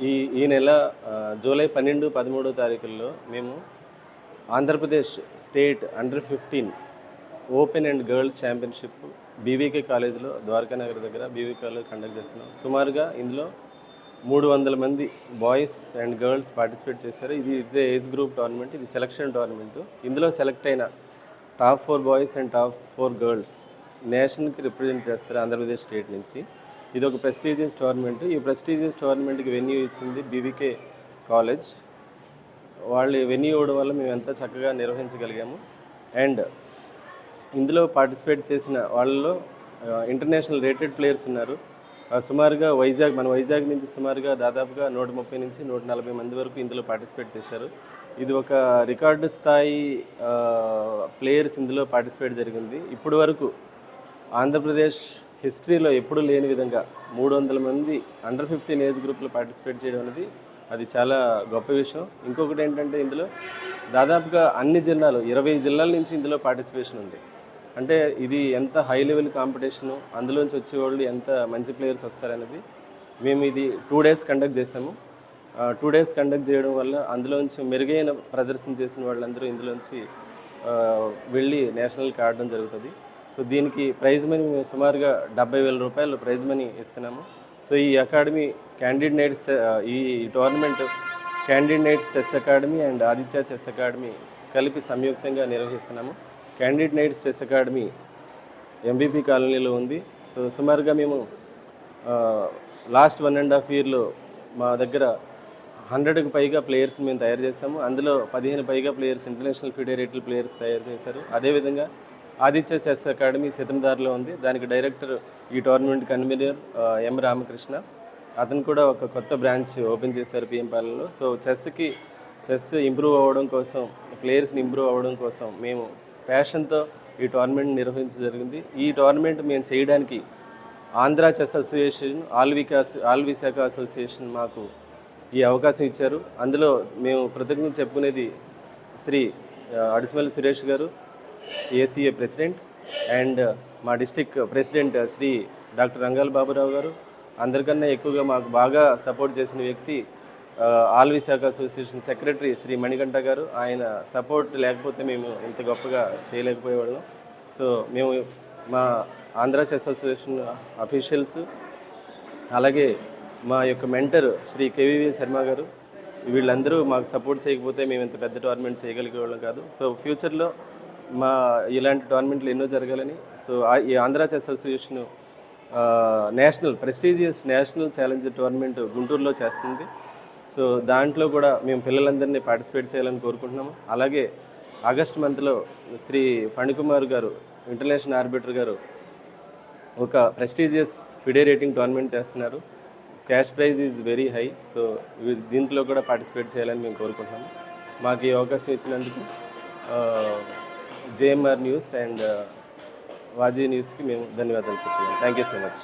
ఈ ఈ నెల జూలై 12, 13 తారీఖుల్లో మేము Andhra Pradesh state under open and girls championship BVK కాలేజీలో ద్వారకానగర్ దగ్గర బీవీకే కాలేజ్ కండక్ట్ చేస్తున్నాం. సుమారుగా ఇందులో 300 మంది బాయ్స్ అండ్ గర్ల్స్ పార్టిసిపేట్ చేశారు. ఇది ఇట్స్ ఏజ్ గ్రూప్ టోర్నమెంట్. ఇది సెలక్షన్ టోర్నమెంట్. ఇందులో సెలెక్ట్ అయిన top 4 boys and top 4 girls నేషనల్కి రిప్రజెంట్ చేస్తారు ఆంధ్రప్రదేశ్ స్టేట్ నుంచి. ఇది ఒక ప్రెస్టీజియస్ టోర్నమెంట్. ఈ ప్రెస్టీజియస్ టోర్నమెంట్కి వెన్యూ ఇచ్చింది బీవీకే కాలేజ్. వాళ్ళు వెన్యూ ఇవ్వడం వల్ల మేము ఎంత చక్కగా నిర్వహించగలిగాము. అండ్ ఇందులో పార్టిసిపేట్ చేసిన వాళ్ళలో ఇంటర్నేషనల్ రేటెడ్ ప్లేయర్స్ ఉన్నారు. సుమారుగా మన వైజాగ్ నుంచి సుమారుగా దాదాపుగా 130 నుంచి 140 మంది వరకు ఇందులో పార్టిసిపేట్ చేశారు. ఇది ఒక రికార్డు స్థాయి ప్లేయర్స్ ఇందులో పార్టిసిపేట్ జరిగింది. ఇప్పటి వరకు ఆంధ్రప్రదేశ్ హిస్టరీలో ఎప్పుడూ లేని విధంగా 300 మంది అండర్-15 ఏజ్ గ్రూప్లో పార్టిసిపేట్ చేయడం అనేది అది చాలా గొప్ప విషయం. ఇంకొకటి ఏంటంటే ఇందులో దాదాపుగా అన్ని జిల్లాలు 20 జిల్లాల నుంచి ఇందులో పార్టిసిపేషన్ ఉంది. అంటే ఇది ఎంత హై లెవెల్ కాంపిటీషను, అందులోంచి వచ్చేవాళ్ళు ఎంత మంచి ప్లేయర్స్ వస్తారనేది మేము ఇది 2 డేస్ కండక్ట్ చేసాము. 2 డేస్ కండక్ట్ చేయడం వల్ల అందులోంచి మెరుగైన ప్రదర్శన చేసిన వాళ్ళందరూ ఇందులోంచి వెళ్ళి నేషనల్కి ఆడడం జరుగుతుంది. సో దీనికి ప్రైజ్ మనీ మేము సుమారుగా 70,000 రూపాయలు ప్రైజ్ మనీ ఇస్తున్నాము. సో ఈ అకాడమీ క్యాండిడ్ నైట్స్ ఈ tournament candid knights chess academy and Aditya chess academy కలిపి సంయుక్తంగా నిర్వహిస్తున్నాము. Candid knights chess academy MBP కాలనీలో ఉంది. సో సుమారుగా మేము లాస్ట్ 1.5 ఇయర్లో మా దగ్గర 100కి పైగా ప్లేయర్స్ మేము తయారు చేస్తాము. అందులో 15 పైగా ప్లేయర్స్ ఇంటర్నేషనల్ ఫెడరేటివ్ ప్లేయర్స్ తయారు చేశారు. అదేవిధంగా ఆదిత్య చెస్ అకాడమీ సితందార్లో ఉంది. దానికి డైరెక్టర్ ఈ టోర్నమెంట్ కన్వీనర్ ఎం రామకృష్ణ. అతను కూడా ఒక కొత్త బ్రాంచ్ ఓపెన్ చేశారు పిఎంపాలెంలో. సో చెస్ ఇంప్రూవ్ అవ్వడం కోసం, ప్లేయర్స్ని ఇంప్రూవ్ అవ్వడం కోసం మేము ప్యాషన్తో ఈ టోర్నమెంట్ నిర్వహించడం జరిగింది. ఈ టోర్నమెంట్ మేము చేయడానికి Andhra chess association, all Visakha association మాకు ఈ అవకాశం ఇచ్చారు. అందులో మేము కృతజ్ఞత చెప్పుకునేది శ్రీ అడిసిమల్లి సురేష్ గారు, ఏసీఏ ప్రెసిడెంట్, అండ్ మా డిస్టిక్ ప్రెసిడెంట్ శ్రీ డాక్టర్ రంగాల బాబురావు గారు. అందరికన్నా ఎక్కువగా మాకు బాగా సపోర్ట్ చేసిన వ్యక్తి all Visakha association secretary Shri Manikanta garu. ఆయన సపోర్ట్ లేకపోతే మేము ఇంత గొప్పగా చేయలేకపోయేవాళ్ళం. సో మేము మా ఆంధ్ర చెస్ అసోసియేషన్ అఫీషియల్స్, అలాగే మా యొక్క మెంటర్ శ్రీ కేవీవీ శర్మ గారు, వీళ్ళందరూ మాకు సపోర్ట్ చేయకపోతే మేము ఇంత పెద్ద టోర్నమెంట్ చేయగలిగేవాళ్ళం కాదు. సో ఫ్యూచర్లో ఇలాంటి టోర్నమెంట్లు ఎన్నో జరగాలని, సో ఈ Andhra chess association prestigious national challenger tournament గుంటూరులో చేస్తుంది. సో దాంట్లో కూడా మేము పిల్లలందరినీ పార్టిసిపేట్ చేయాలని కోరుకుంటున్నాము. అలాగే ఆగస్ట్ మంత్లో శ్రీ ఫణికుమార్ గారు, ఇంటర్నేషనల్ ఆర్బిటర్ గారు, ఒక ప్రెస్టీజియస్ ఫిడే రేటింగ్ టోర్నమెంట్ చేస్తున్నారు. Cash prize is very high. So దీంట్లో కూడా పార్టిసిపేట్ చేయాలని మేము కోరుకుంటున్నాము. మాకు ఈ అవకాశం ఇచ్చినందుకు జేఎంఆర్ న్యూస్ అండ్ వాజీ న్యూస్కి మేము ధన్యవాదాలు చెప్తున్నాం. Thank you so much.